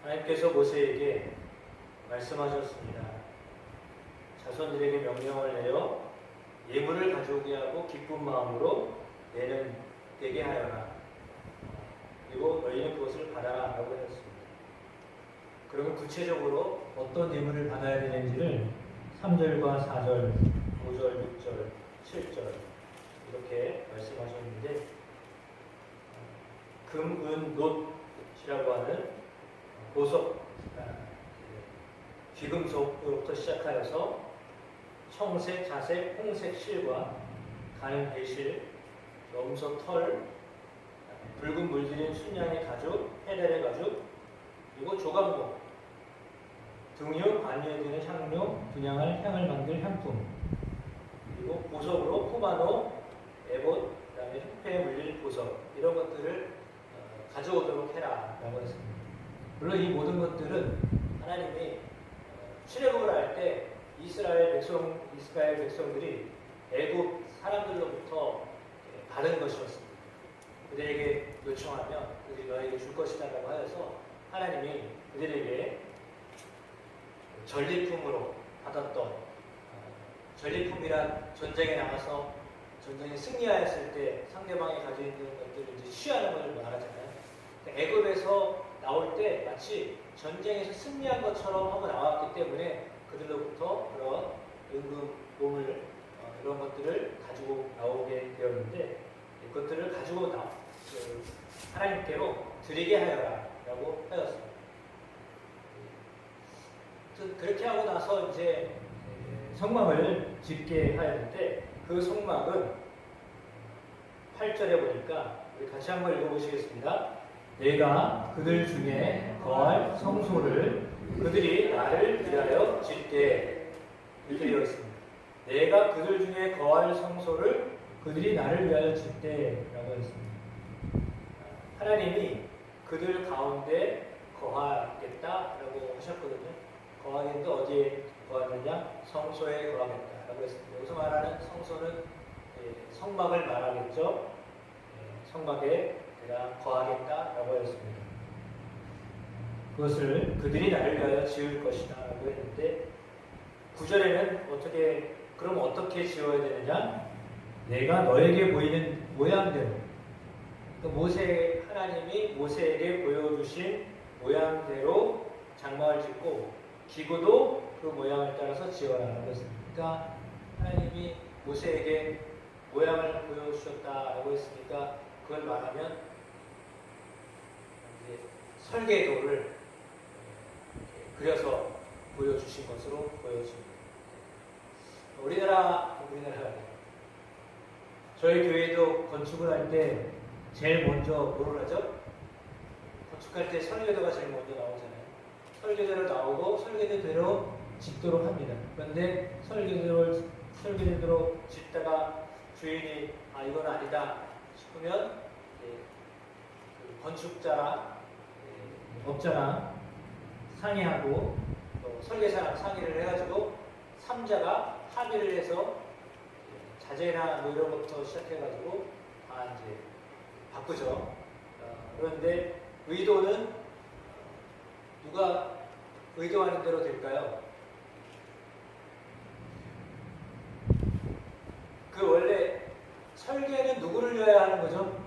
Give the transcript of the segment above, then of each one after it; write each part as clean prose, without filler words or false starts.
하나님께서 모세에게 말씀하셨습니다. 자손들에게 명령을 내려 예물을 가져오게 하고 기쁜 마음으로 내게 하여라. 그리고 너희는 그것을 받아라 라고 하셨습니다. 그러면 구체적으로 어떤 예물을 받아야 되는지를 3절과 4절, 5절, 6절, 7절 이렇게 말씀하셨는데, 금, 은, 놋이라고 하는 보석, 귀금속으로부터 시작하여서 청색, 자색, 홍색 실과 가는 배실, 염소 털, 붉은 물들인 순양의 가죽, 헤달의 가죽, 그리고 조각목, 등유, 반유에 드는 향료, 분향할 향을 만들 향품, 그리고 보석으로 포마노, 에봇, 그 다음에 흑패에 물릴 보석, 이런 것들을 가져오도록 해라 라고 했습니다. 물론 이 모든 것들은 하나님이 출애굽을 할 때 이스라엘 백성들이 애굽 사람들로부터 받은 것이었습니다. 그들에게 요청하면 그들이 너에게 줄 것이다라고 하여서 하나님이 그들에게 전리품으로 받았던, 전리품이란 전쟁에 나가서 전쟁에 승리하였을 때 상대방이 가지고 있는 것들을 이제 취하는 것을 말하잖아요. 애굽에서 나올 때 마치 전쟁에서 승리한 것처럼 하고 나왔기 때문에 그들로부터 그런 은금, 보물, 이런 것들을 가지고 나오게 되었는데, 이것들을 가지고 하나님께로 드리게 하여라 라고 하였습니다. 그렇게 하고 나서 이제 성막을 짓게 하였는데, 그 성막은 8절에 보니까 우리 같이 한번 읽어보시겠습니다. 내가 그들 중에 거할 성소를 그들이 나를 위하여 짓게, 이렇게 되어 있습니다. 내가 그들 중에 거할 성소를 그들이 나를 위하여 짓게라고 했습니다. 하나님이 그들 가운데 거하겠다라고 하셨거든요. 거하겠는데 어디에 거하느냐? 성소에 거하겠다라고 했습니다. 여기서 말하는 성소는 성막을 말하겠죠. 성막에 내가 거하겠다라고 했습니다. 그것을 그들이 나를 위하여 지을 것이다 라고 했는데, 9절에는 그럼 어떻게 지어야 되느냐? 내가 너에게 보이는 모양대로, 하나님이 모세에게 보여주신 모양대로 장막을 짓고 기구도 그 모양을 따라서 지어라 라고 했습니다. 그러니까 하나님이 모세에게 모양을 보여주셨다라고 했으니까 그걸 말하면 이제 설계도를 그려서 보여주신 것으로 보여집니다. 우리나라 저희 교회도 건축을 할 때 제일 먼저 뭐를 하죠? 건축할 때 설계도가 제일 먼저 나오잖아요. 설계도로 나오고 설계도대로 짓도록 합니다. 그런데 설계도로 짓다가 주인이 이건 아니다 싶으면 그 건축자랑 업자랑 상의하고 또 설계사랑 상의를 해가지고 3자가 합의를 해서 자재나 뭐 이런 것부터 시작해가지고 다 이제 바꾸죠. 그런데 의도는 누가 의도하는 대로 될까요? 그 원래 설계는 누구를 위하여 하는 거죠?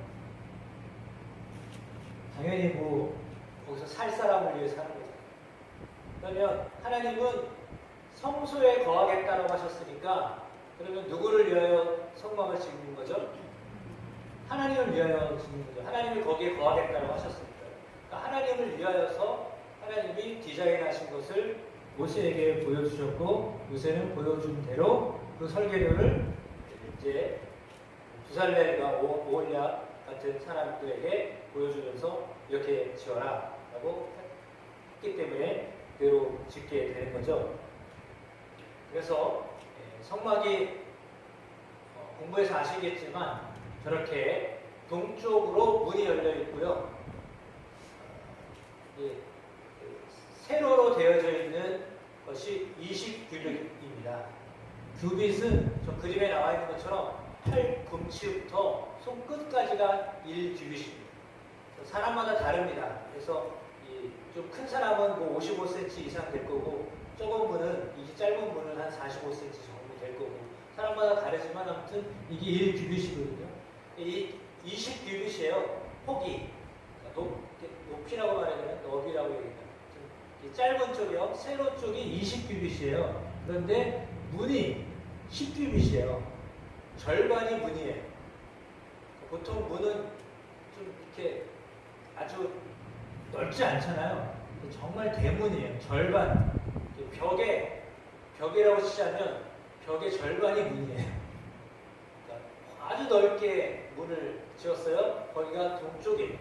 당연히 거기서 살 사람을 위해서 하는 거죠. 그러면 하나님은 성소에 거하겠다라고 하셨으니까, 그러면 누구를 위하여 성막을 짓는 거죠? 하나님을 위하여 짓는 거죠. 하나님이 거기에 거하겠다라고 하셨으니까. 그러니까 하나님을 위하여서 하나님이 디자인하신 것을 모세에게 보여주셨고, 모세는 보여준 대로 그 설계도를 이제 부살렐과 오홀랴 같은 사람들에게 보여주면서 이렇게 지어라 라고 했기 때문에 그대로 짓게 되는 거죠. 그래서 성막이 공부해서 아시겠지만 저렇게 동쪽으로 문이 열려 있고요. 세로로 되어져 있는 것이 20규빗입니다. 규빗은 저 그림에 나와 있는 것처럼 팔꿈치부터 손끝까지가 1규빗입니다. 사람마다 다릅니다. 그래서 이 좀 큰 사람은 뭐 55cm 이상 될 거고 적은 분은 이 짧은 분은 한 45cm 정도 될 거고 사람마다 다르지만 아무튼 이게 1규빗이거든요. 이 20규빗이에요. 폭이 높이라고 말해야 되나 너비라고 얘기해요. 이 짧은 쪽이요. 세로 쪽이 20규빗이에요. 그런데 문이 10규빗이에요. 절반이 문이에요. 보통 문은 좀 이렇게 아주 넓지 않잖아요. 정말 대문이에요. 절반. 벽이라고 치자면 벽의 절반이 문이에요. 그러니까 아주 넓게 문을 지었어요. 거기가 동쪽이에요.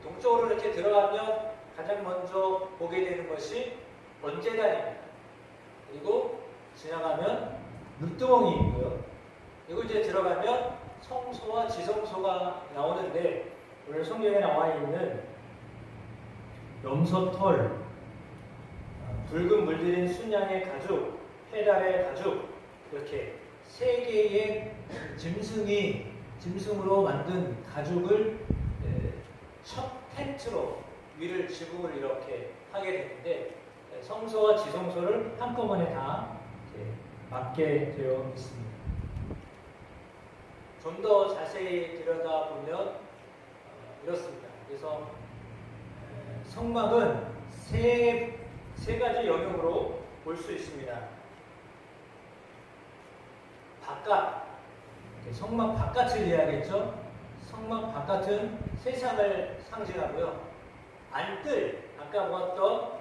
동쪽으로 이렇게 들어가면 가장 먼저 보게 되는 것이 번제단입니다. 그리고 지나가면 물두멍이 있고요. 그리고 이제 들어가면 성소와 지성소가 나오는데 오늘 성경에 나와 있는 염소털, 붉은 물들인 순양의 가죽, 페달의 가죽 이렇게 세 개의 짐승으로 만든 가죽을 첫 텐트로 위를 지붕을 이렇게 하게 되는데 성소와 지성소를 한꺼번에 다 맡게 되어 있습니다. 좀 더 자세히 들여다보면 이렇습니다. 그래서 성막은 세 가지 영역으로 볼 수 있습니다. 성막 바깥을 이해하겠죠? 성막 바깥은 세상을 상징하고요. 안뜰, 아까 보았던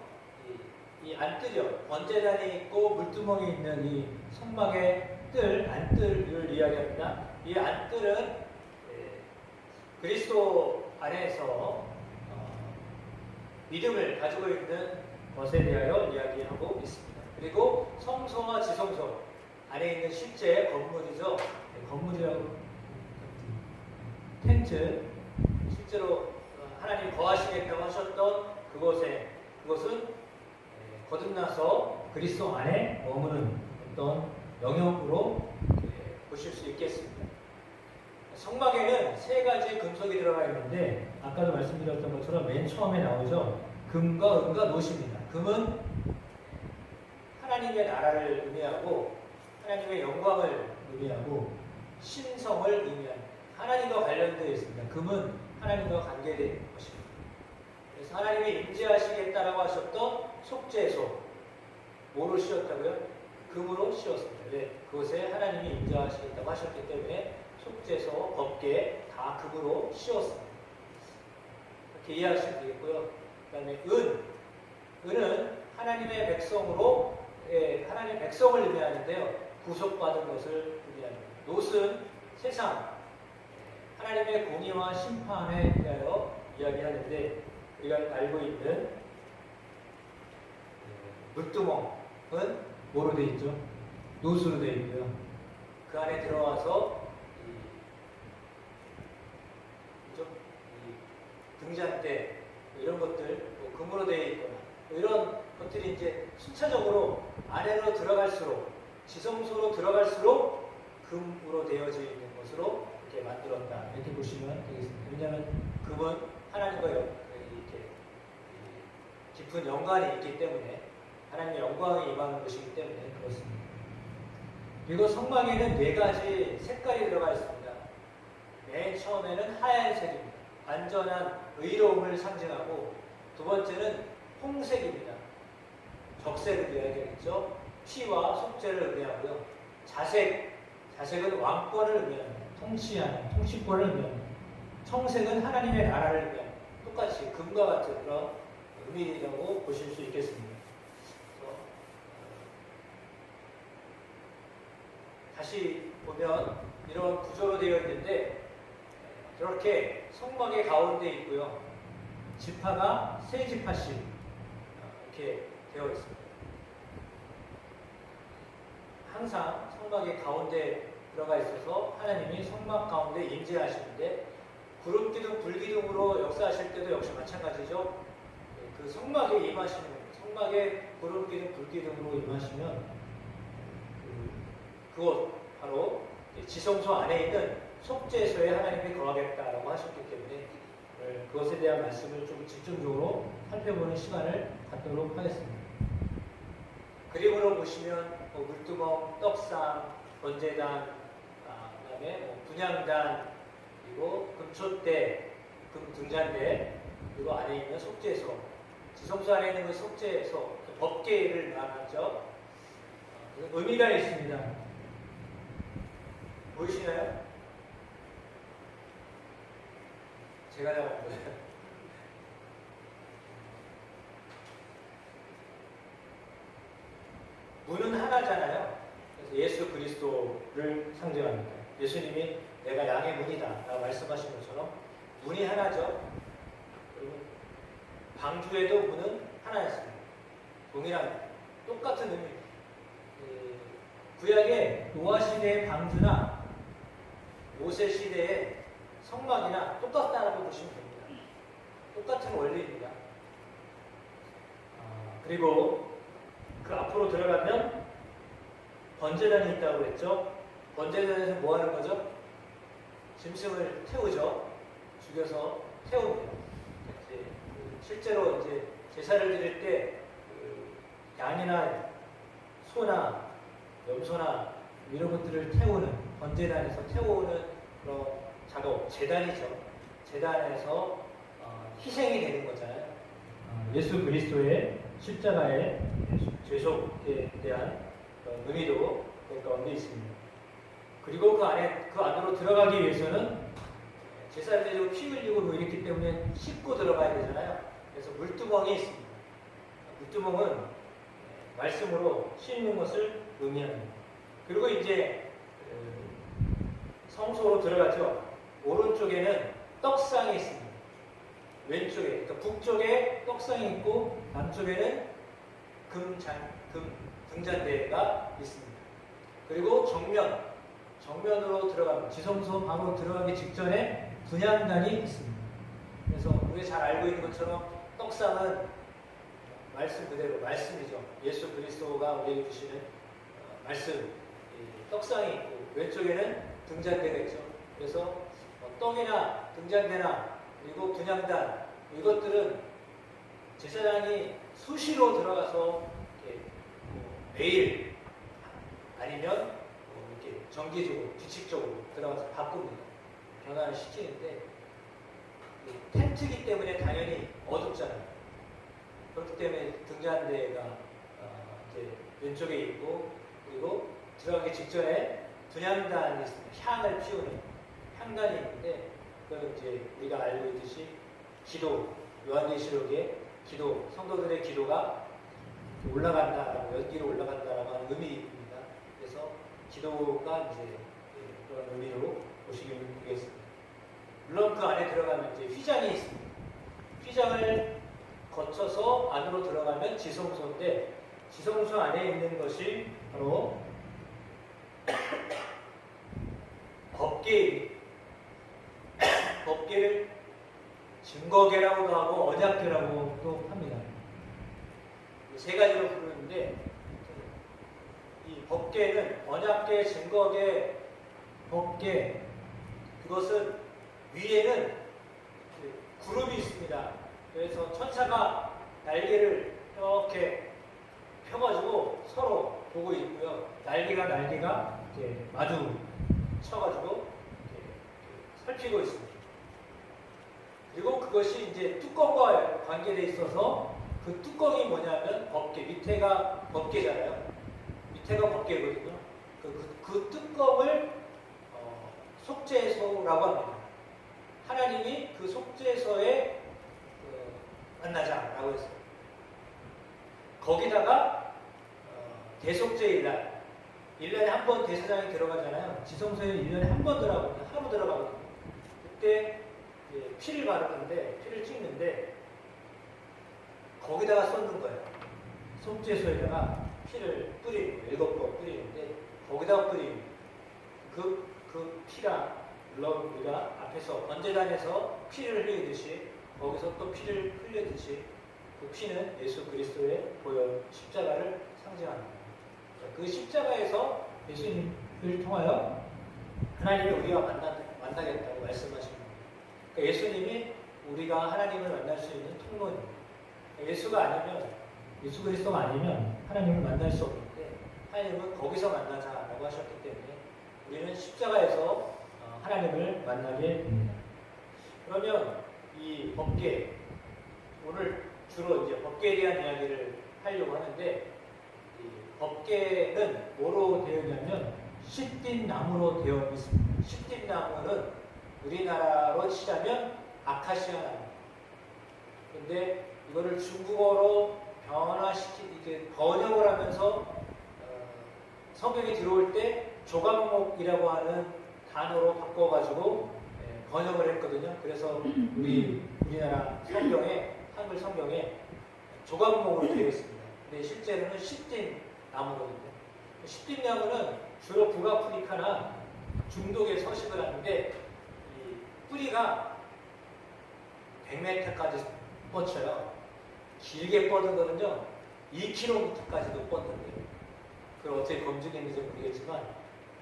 이 안뜰이요. 번제단이 있고 물두멍이 있는 이 성막의 안뜰을 이야기합니다. 이 안뜰은 그리스도 안에서 믿음을 가지고 있는 것에 대하여 이야기하고 있습니다. 그리고 성소와 지성소 안에 있는 실제 건물이죠. 건물이라고 텐트 실제로 하나님 거하시겠다고 하셨던 그것은 거듭나서 그리스도 안에 머무는 어떤 영역으로 보실 수 있겠습니다. 성막에는 세 가지 금속이 들어가 있는데 아까도 말씀드렸던 것처럼 맨 처음에 나오죠. 금과 은과 노십니다. 금은 하나님의 나라를 의미하고 하나님의 영광을 의미하고 신성을 의미합니다. 하나님과 관련되어 있습니다. 금은 하나님과 관계된 것입니다. 그래서 하나님이 임재하시겠다라고 하셨던 속죄소 뭐로 씌웠다고요? 금으로 씌웠습니다. 왜? 그곳에 하나님이 임재하시겠다고 하셨기 때문에 속죄소, 법궤 다 금으로 씌웠습니다. 이렇게 이해하시면 되겠고요. 그 다음에 은은 하나님의 백성으로 하나님의 백성을 의미하는데요. 구속받은 것을 의미합니다. 놋은 세상 하나님의 공의와 심판에 대하여 이야기하는데 우리가 알고 있는 물두멍은 뭐로 되어 있죠? 놋으로 되어 있고요. 그 안에 들어와서 등잔대 이런 것들 금으로 되어 있거나 이런 것들이 이제 순차적으로 안으로 들어갈수록 지성소로 들어갈수록 금으로 되어져 있는 것으로 이렇게 만들었다 이렇게 보시면 되겠습니다. 왜냐하면 금은 하나님과 이렇게 깊은 연관이 있기 때문에 하나님의 영광이 임하는 것이기 때문에 그렇습니다. 그리고 성막에는 네 가지 색깔이 들어가 있습니다. 맨 처음에는 하얀색입니다. 완전한 의로움을 상징하고 두 번째는 홍색입니다. 적색을 이야기하겠죠. 피와 속죄를 의미하고요. 자색은 왕권을 의미합니다. 통치권을 의미합니다. 청색은 하나님의 나라를 의미합니다. 똑같이 금과 같은 그런 의미라고 보실 수 있겠습니다. 다시 보면 이런 구조로 되어 있는데 이렇게 성막의 가운데 있고요. 지파가 세 지파씩 이렇게 되어 있습니다. 항상 성막의 가운데 들어가 있어서 하나님이 성막 가운데 임재하시는데 구름기둥, 불기둥으로 역사하실 때도 역시 마찬가지죠. 그 성막에 임하시는 성막에 구름기둥, 불기둥으로 임하시면 그곳 바로 지성소 안에 있는 속죄소에 하나님이 거하겠다라고 하셨기 때문에 그것에 대한 말씀을 좀 집중적으로 살펴보는 시간을 갖도록 하겠습니다. 그림으로 보시면 물두멍, 떡상, 번제단, 그다음에 분향단, 그리고 금촛대, 금등잔대, 그리고 안에 있는 속죄소, 지성소 안에 있는 그 속죄소, 법궤를 말하죠. 의미가 있습니다. 보이시나요? 제가 잘 안 보여요. 문은 하나잖아요. 그래서 예수 그리스도를 상징합니다. 예수님이 내가 양의 문이다 라고 말씀하신 것처럼 문이 하나죠. 그리고 방주에도 문은 하나였습니다. 동일한 똑같은 의미. 구약의 노아 시대의 방주나 모세 시대의 성막이나 똑같다라고 보시면 됩니다. 똑같은 원리입니다. 그리고 그 앞으로 들어가면 번제단이 있다고 했죠. 번제단에서 뭐 하는 거죠? 짐승을 태우죠. 죽여서 태웁니다. 실제로 이제 제사를 드릴 때 양이나 소나 염소나 이런 것들을 태우는 번제단에서 태우는 그런 작업, 제단이죠. 제단에서 희생이 되는 거잖아요. 예수 그리스도의 십자가의 죄속에 대한 의미도 그 가운데 있습니다. 그리고 그 안으로 들어가기 위해서는 제사를 드리고 피 흘리고 뭐 이랬기 때문에 씻고 들어가야 되잖아요. 그래서 물두멍이 있습니다. 물두멍은 말씀으로 씻는 것을 의미합니다. 그리고 이제 성소로 들어가죠. 오른쪽에는 떡상이 있습니다. 왼쪽에, 그러니까 북쪽에 떡상이 있고 남쪽에는 등잔대가 있습니다. 그리고 정면으로 들어가면 지성소 방으로 들어가기 직전에 분향단이 있습니다. 그래서 우리가 잘 알고 있는 것처럼 떡상은 말씀 그대로 말씀이죠. 예수 그리스도가 우리에게 주시는 말씀, 떡상이 있고 왼쪽에는 등잔대가 있죠. 그래서 떡이나 등잔대나 그리고 분향단 이것들은 제사장이 수시로 들어가서 매일 아니면 이렇게 정기적으로 규칙적으로 들어가서 바꿉니다. 변화를 시키는데 텐트기 때문에 당연히 어둡잖아요. 그렇기 때문에 등잔대가 이제 왼쪽에 있고 그리고 들어가기 직전에 분향단이 있습니다. 향을 피우는 향단이 있는데 그건 이제 우리가 알고 있듯이 기도, 요한계시록의 기도, 성도들의 기도가 올라간다라고 연기로 올라간다라고 하는 의미입니다. 그래서 기도가 이제 그런 의미로 보시면 되겠습니다. 물론 그 안에 들어가면 이제 휘장이 있습니다. 휘장을 거쳐서 안으로 들어가면 지성소인데 지성소 안에 있는 것이 바로 법궤를 증거궤라고도 하고 언약궤라고도 합니다. 세 가지로 부르는데 이 법궤는 언약궤, 증거궤, 법궤 그것은 위에는 구름이 있습니다. 그래서 천사가 날개를 이렇게 펴가지고 서로 보고 있고요. 날개가 이렇게 마주 쳐가지고 이렇게 살피고 있습니다. 그리고 그것이 이제 뚜껑과 관계되어 있어서 그 뚜껑이 뭐냐면 법궤, 밑에가 법궤잖아요. 밑에가 법궤거든요. 그 뚜껑을 속죄소라고 합니다. 하나님이 그 속죄소에 만나자라고 했어요. 거기다가 대속죄일날 1년에 한 번 대사장이 들어가잖아요. 지성소에 1년에 한 번 들어가거든요. 하루 들어가거든요. 그때 피를 바르는데 피를 찍는데 거기다가 쏟는 거예요. 속죄소에다가 피를 뿌리는 거예요. 7번 뿌리는데 거기다가 뿌리는 그 피가 물론 우리가 앞에서 번제단에서 피를 흘리듯이 거기서 또 피를 흘리듯이 그 피는 예수 그리스도의 보혈 십자가를 상징합니다. 그 십자가에서 예수님을 통하여 하나님이 우리와 만나겠다고 말씀하십니다. 그러니까 예수님이 우리가 하나님을 만날 수 있는 통로입니다. 예수가 아니면, 예수 그리스도가 아니면 하나님을 만날 수 없는데 하나님은 거기서 만나자라고 하셨기 때문에 우리는 십자가에서 하나님을 만나게 됩니다. 그러면 이 법계, 오늘 주로 이제 법계에 대한 이야기를 하려고 하는데, 이 법계는 뭐로 되어 있냐면 시띠 나무로 되어 있습니다. 시띠 나무는 우리나라로 치자면 아카시아 나무. 근데 이거를 중국어로 이렇게 번역을 하면서 성경에 들어올 때 조각목이라고 하는 단어로 바꿔가지고 번역을 했거든요. 그래서 우리나라 성경에, 한글 성경에 조각목으로 되어 있습니다. 근데 실제로는 시띠 나무거든요. 시띠 나무는 주로 북아프리카나 중동에 서식을 하는데 이 뿌리가 100m까지 뻗쳐요. 길게 뻗은 거는요 2km까지도 뻗는데요. 그걸 어떻게 검증했는지 모르겠지만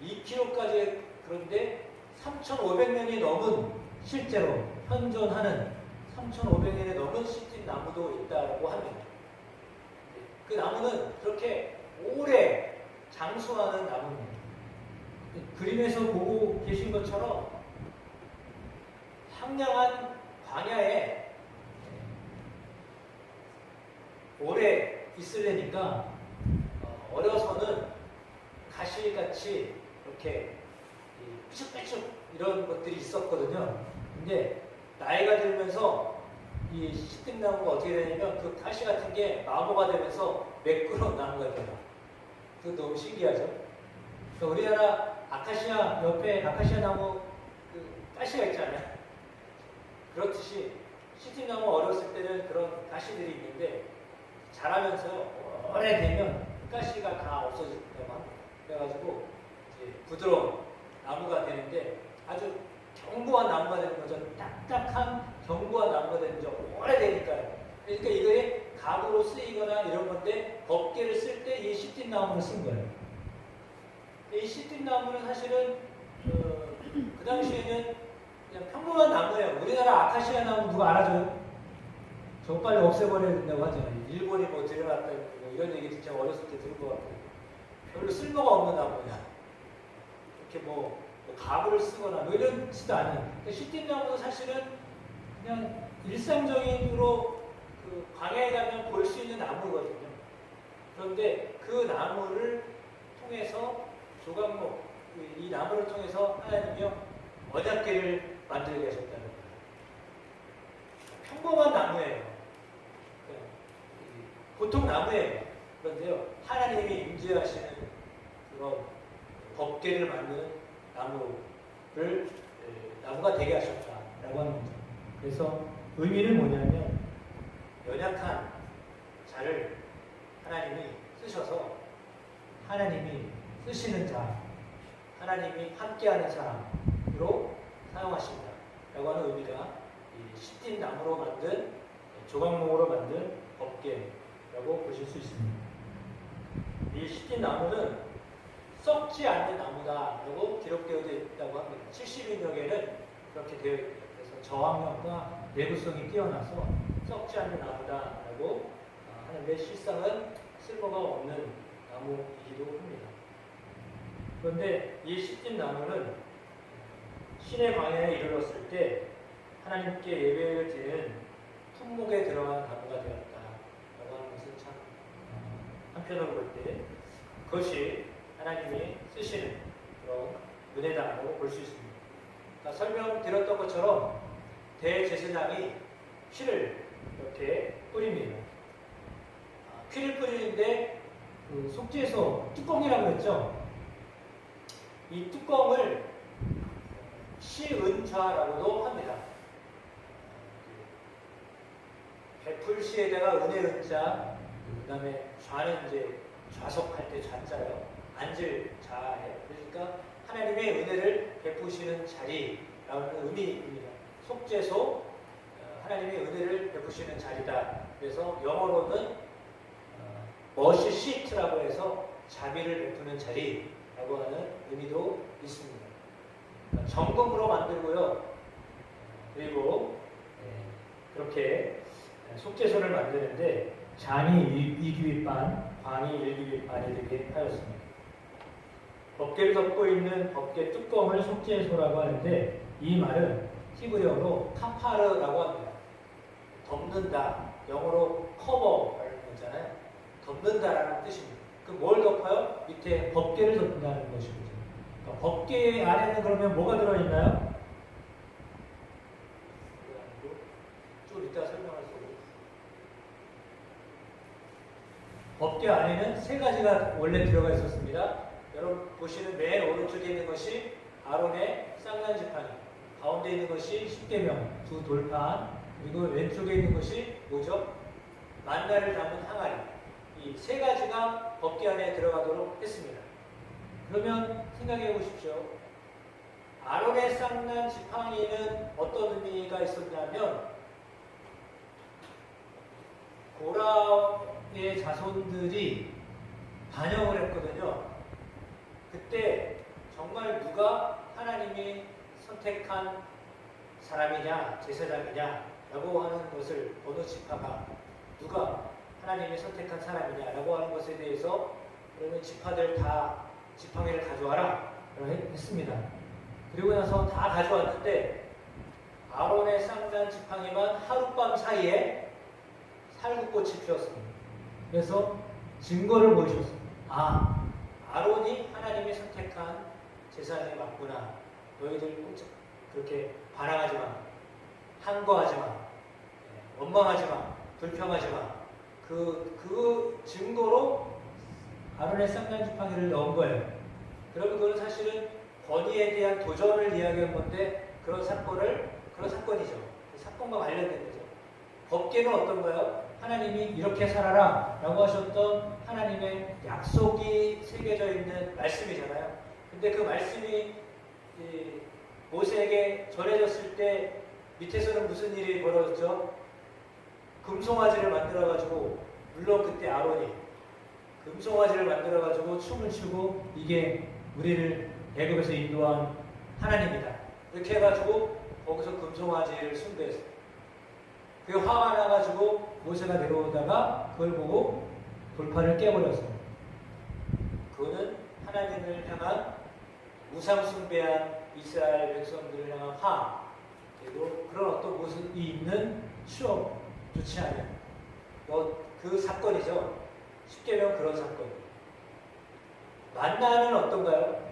2km까지, 그런데 3,500년이 넘은, 실제로 현존하는 3,500년이 넘은 시띠 나무도 있다고 합니다. 그 나무는 그렇게 오래 장수하는 나무입니다. 그림에서 보고 계신 것처럼 황량한 광야에 오래 있으려니까 어려서는 가시같이 이렇게 삐죽삐죽 이런 것들이 있었거든요. 근데 나이가 들면서 이 시뜩나무가 어떻게 되냐면 그 가시 같은 게 마모가 되면서 매끄러운 나무가 돼요. 그거 너무 신기하죠? 그러니까 우리나라 아카시아 옆에 아카시아 나무 그 가시가 있잖아요. 그렇듯이 시뜩나무 어렸을 때는 그런 가시들이 있는데 자라면서 오래되면 가시가 다 없어진다고 합니다. 그래가지고 이제 부드러운 나무가 되는데 아주 견고한 나무가 되는 거죠. 딱딱한 견고한 나무가 되는 거죠. 오래되니까요. 그러니까 이게 가구로 쓰이거나 이런 건데 법계를 쓸 때 이 시띠 나무를 쓴 거예요. 이 시띠 나무는 사실은 그 당시에는 그냥 평범한 나무예요. 우리나라 아카시아 나무 누가 알아줘요? 저거 빨리 없애버려야 된다고 하잖아요. 일본이 뭐 들여놨다 뭐 이런 얘기 진짜 어렸을 때 들은 것 같아요. 별로 쓸모가 없는 나무냐. 이렇게 뭐 가구를 쓰거나 뭐 이런지도 않아요. 시띠 나무는 사실은 그냥 일상적인으로 그 광야에 가면 볼 수 있는 나무거든요. 그런데 그 나무를 통해서 조각목, 이 나무를 통해서 하나님이요 언약궤를 만들게 하셨다는 거예요. 평범한 나무예요. 보통 나무예요. 그런데요 하나님이 임재하시는 그런 법궤를 만드는 나무가 되게 하셨다라고 하는 거죠. 그래서 의미는 뭐냐면 연약한 자를 하나님이 쓰셔서 하나님이 쓰시는 자, 하나님이 함께하는 사람으로 사용하신다라고 하는 의미가 이 시띠 나무로 만든 조각목으로 만든 법궤라고 보실 수 있습니다. 이 시띠 나무는 썩지 않는 나무다라고 기록되어 있다고 합니다. 70인역에는 그렇게 되어 있대요. 그래서 저항력과 내구성이 뛰어나서 썩지 않는 나무다라고 하는데 실상은 쓸모가 없는 나무이기도 합니다. 그런데 이 시띠 나무는 신의 광야에 이르렀을 때 하나님께 예배를 드리는 품목에 들어간 나무가 되었다라고 하는 것은 참 한편으로 볼 때 그것이 하나님이 쓰시는 그런 은혜다라고 볼 수 있습니다. 그러니까 설명드렸던 것처럼 대제사장이 피를 이렇게 뿌립니다. 피를 뿌리는데 그 속죄소 뚜껑이라고 했죠. 이 뚜껑을 시은좌라고도 합니다. 베풀 시에다가 은혜 은자, 그 다음에 좌는 이제 좌석할 때 좌자요. 앉을 자예요. 그러니까 하나님의 은혜를 베푸시는 자리라는 의미입니다. 속죄소, 하나님의 은혜를 베푸시는 자리다. 그래서 영어로는 머시 시트라고 해서 자비를 베푸는 자리라고 하는 의미도 있습니다. 정금으로 만들고요. 그리고 이렇게 속죄소를 만드는데 잔이 2규빗반, 광이 1규빗반이 되게 하였습니다. 법궤를 덮고 있는 법궤 뚜껑을 속죄소라고 하는데 이 말은 히브리어로 카파르라고 합니다. 덮는다, 영어로 커버라는 거잖아요. 덮는다라는 뜻입니다. 그 뭘 덮어요? 밑에 법궤를 덮는다는 것이거든요. 그러니까 법궤 안에는 그러면 뭐가 들어있나요? 좀 이따 설명할 거고. 법궤 안에는 세 가지가 원래 들어가 있었습니다. 여러분 보시는 맨 오른쪽에 있는 것이 아론의 쌍난 지팡이, 가운데 있는 것이 십계명 두 돌판, 그리고 왼쪽에 있는 것이 뭐죠? 만나를 담은 항아리. 이 세 가지가 법궤 안에 들어가도록 했습니다. 그러면 생각해 보십시오. 아론의 쌍난 지팡이는 어떤 의미가 있었냐면 고라의 자손들이 반역을 했거든요. 그때 정말 누가 하나님이 선택한 사람이냐, 제사장이냐라고 하는 것을 어느 지파가 누가 하나님이 선택한 사람이냐라고 하는 것에 대해서 그러면 지파들 다 지팡이를 가져와라 했습니다. 그리고 나서 다 가져왔는데 아론의 쌍난 지팡이만 하룻밤 사이에 살구꽃이 피었습니다. 그래서 증거를 보여주셨습니다. 아론이 하나님이 선택한 제사장이 맞구나. 너희들 그렇게 반항하지 마. 항거하지 마. 원망하지 마. 불평하지 마. 그 증거로 아론의 쌍난 지팡이를 넣은 거예요. 그러면 그건 사실은 권위에 대한 도전을 이야기한 건데 그런 사건이죠. 사건과 관련된 거죠. 법궤는 어떤가요? 하나님이 이렇게 살아라 라고 하셨던 하나님의 약속이 새겨져 있는 말씀이잖아요. 근데 그 말씀이 모세에게 전해졌을 때 밑에서는 무슨 일이 벌어졌죠? 금송아지를 만들어가지고, 물론 그때 아론이 금송아지를 만들어가지고 춤을 추고 이게 우리를 애굽에서 인도한 하나님이다 이렇게 해가지고 거기서 금송아지를 숭배했어요. 그게 화가 나가지고 모세가 내려오다가 그걸 보고 돌판을 깨버렸어요. 그거는 하나님을 향한 우상 숭배한 이스라엘 백성들을 향한 화, 그리고 그런 어떤 모습이 있는 추억, 좋지 않은 그 사건이죠. 쉽게 말하면 그런 사건. 만나는 어떤가요?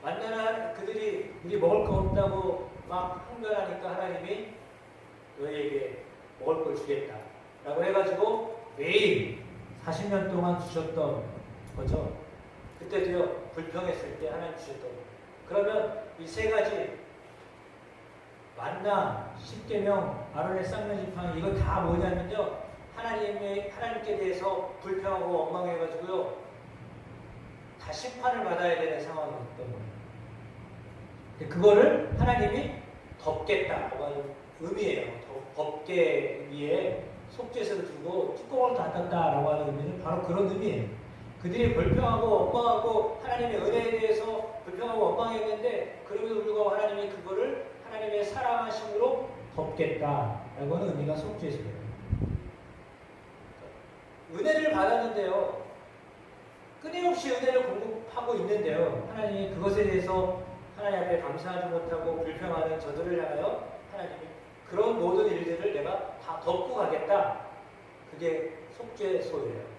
만나는 그들이 우리 먹을 거 없다고 막 흥분하니까 하나님이 너희에게 먹을 걸 주겠다 라고 해가지고 매일 40년 동안 주셨던 거죠. 그때도요, 불평했을 때 하나님 주셨던 거예요. 그러면 이 세 가지 만나, 십계명, 아론의 쌍난 지팡이 이거 다 뭐냐면요, 하나님께 대해서 불평하고 원망해가지고요 다 심판을 받아야 되는 상황이었던 거예요. 그거를 하나님이 덮겠다라고 하는 의미예요. 법궤 위에 속죄서를 두고 뚜껑을 닫았다라고 하는 의미는 바로 그런 의미예요. 그들이 불평하고 원망하고 하나님의 은혜에 대해서 불평하고 원망했는데 그럼에도 불구하고 하나님이 그거를 하나님의 사랑하심으로 덮겠다라고 하는 의미가 속죄서예요. 은혜를 받았는데요, 끊임없이 은혜를 공급하고 있는데요, 하나님이 그것에 대해서 하나님 앞에 감사하지 못하고 불평하는 저들을 향하여 하나님이 그런 모든 일들을 내가 다 덮고 가겠다. 그게 속죄소예요.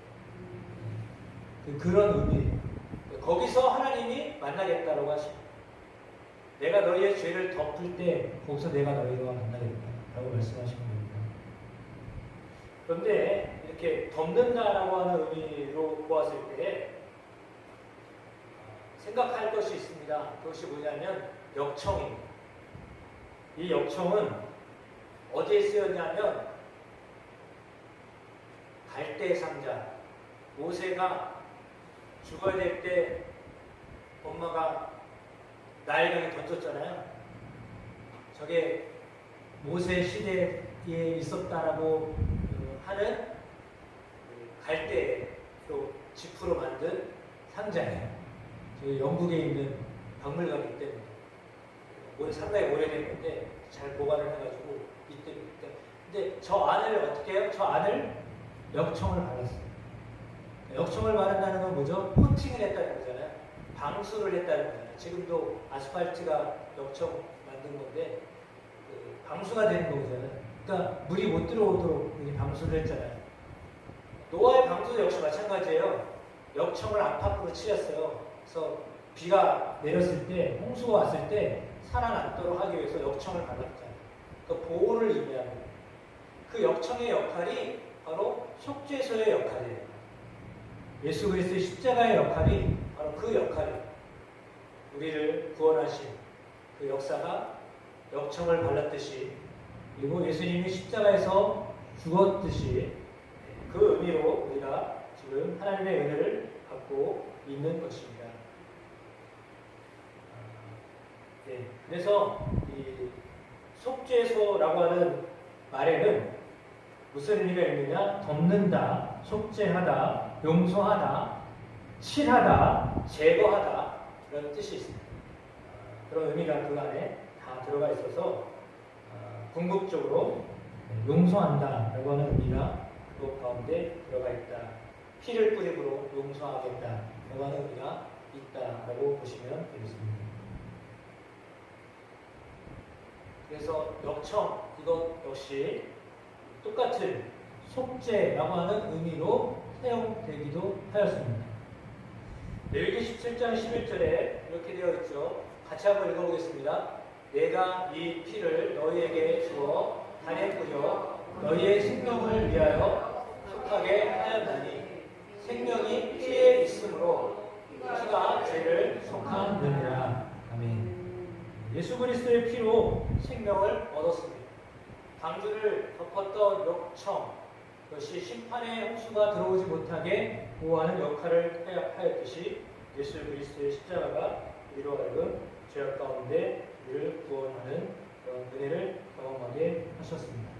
그런 의미예요. 거기서 하나님이 만나겠다라고 하십니다. 내가 너희의 죄를 덮을 때 거기서 내가 너희와 만나겠다라고 말씀하시는 겁니다. 그런데 이렇게 덮는다라고 하는 의미로 보았을 때 생각할 것이 있습니다. 그것이 뭐냐면 역청입니다. 이 역청은 어디에 쓰였냐면 갈대 상자. 모세가 죽어야 될 때 엄마가 나일강에 던졌잖아요. 저게 모세 시대에 있었다라고 하는 갈대로 지프로 만든 상자예요. 저희 영국에 있는 박물관이기 때문에 상당히 오래된 건데 잘 보관을 해가지고 이때 근데 저 안을 어떻게 해요? 저 안을 역청을 발랐어요. 역청을 바른다는 건 뭐죠? 코팅을 했다는 거잖아요. 방수를 했다는 거잖아요. 지금도 아스팔트가 역청 만든 건데 방수가 되는 거잖아요. 그러니까 물이 못 들어오도록 방수를 했잖아요. 노아의 방수도 역시 마찬가지예요. 역청을 안팎으로 칠했어요. 그래서 비가 내렸을 때, 홍수가 왔을 때 살아남도록 하기 위해서 역청을 발랐잖아요. 그 보호를 의미합니다. 그 역청의 역할이 바로 속죄소의 역할이에요. 예수 그리스도의 십자가의 역할이 바로 그 역할이에요. 우리를 구원하신 그 역사가 역청을 발랐듯이, 그리고 예수님이 십자가에서 죽었듯이 그 의미로 우리가 지금 하나님의 은혜를 받고 있는 것입니다. 네, 그래서 이 속죄소라고 하는 말에는 무슨 의미가 있느냐? 덮는다, 속죄하다, 용서하다, 칠하다, 제거하다, 그런 뜻이 있습니다. 그런 의미가 그 안에 다 들어가 있어서 궁극적으로 용서한다라고 하는 의미가 그 가운데 들어가 있다. 피를 뿌림으로 용서하겠다라고 하는 의미가 있다라고 보시면 되겠습니다. 그래서 역청, 이것 역시 똑같은 속죄라고 하는 의미로 사용되기도 하였습니다. 레위기 17장 11절에 이렇게 되어 있죠. 같이 한번 읽어보겠습니다. 내가 이 피를 너희에게 주어 단에 뿌려 너희의 생명을 위하여 속하게 하였나니 생명이 피에 있으므로 피가 죄를 속하느니라. 아멘. 예수 그리스도의 피로 생명을 얻었습니다. 방주를 덮었던 역청, 그것이 심판의 홍수가 들어오지 못하게 보호하는 역할을 하였듯이 예수 그리스도의 십자가가 우리로 하여금 죄악 가운데 우리를 구원하는 그런 은혜를 경험하게 하셨습니다.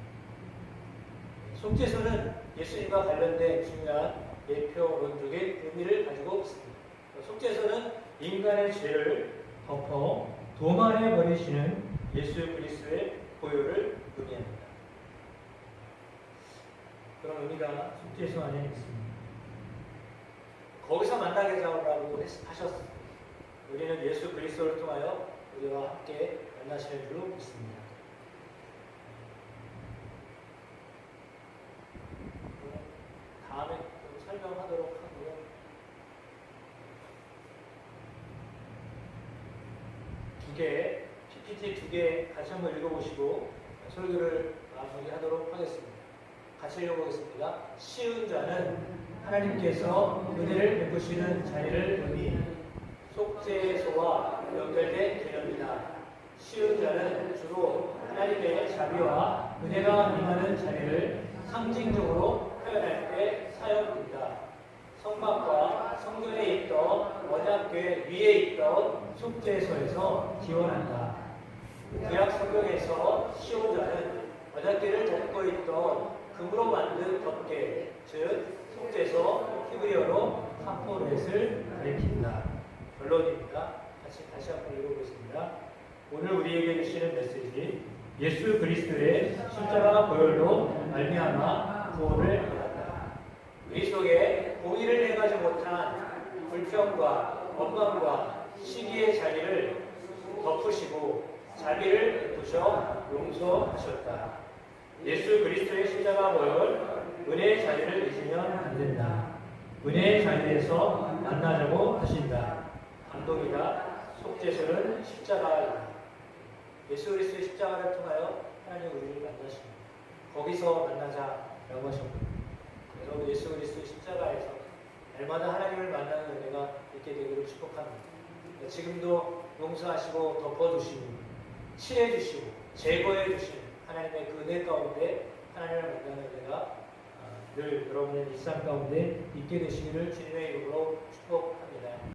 속죄소는 예수님과 관련된 중요한 예표론적인 의미를 가지고 있습니다. 속죄소는 인간의 죄를 덮어 도말해 버리시는 예수 그리스도의 보혈을 의미합니다. 그런 의미가 속죄소 안에 있습니다. 거기서 만나게 하라고 하셨습니다. 우리는 예수 그리스도를 통하여 우리와 함께 만나시는 줄로 믿습니다. 다음에 좀 설명하도록 하고요. PPT 2개 같이 한번 읽어보시고 설교를 마무리하도록 하겠습니다. 같이 읽어보겠습니다. 쉬운 자는 하나님께서 은혜를 베푸시는 자리를 의미 속죄소와 연결된 개념이다. 쉬운 자는 주로 하나님의 자비와 은혜가 임하는 자리를 상징적으로 표현할 때 사용됩니다. 성막과 성전에 있던 언약궤 위에 있던 속죄소에서 기원한다. 구약 성경에서 쉬운 자는 언약궤를 덮고 있던 금으로 만든 덮개, 즉 속죄소 히브리어로 카포렛을 가리킨다. 결론입니다. 다시 한번 읽어보겠습니다. 오늘 우리에게 주시는 메시지, 예수 그리스도의 십자가 보혈로 말미암아 구원을 받았다. 우리 속에 공의를 행하지 못한 불평과 원망과 시기의 자리를 덮으시고 자비를 베푸셔 용서하셨다. 예수 그리스도의 십자가 보혈, 은혜의 자리를 잊으면 안 된다. 은혜의 자리에서 만나자고 하신다. 감동이다. 속죄소는 십자가이다. 예수 그리스도의 십자가를 통하여 하나님 우리를 만나십니다. 거기서 만나자라고 하셨고, 여러분 예수 그리스도의 십자가에서 날마다 하나님을 만나는 은혜가 있게 되기를 축복합니다. 지금도 용서하시고 덮어주시고 칠해주시고 제거해주시는 하나님의 그 은혜 가운데 하나님을 만나는 은혜가 늘 여러분의 일상 가운데 있게 되시기를 주님의 이름으로 축복합니다.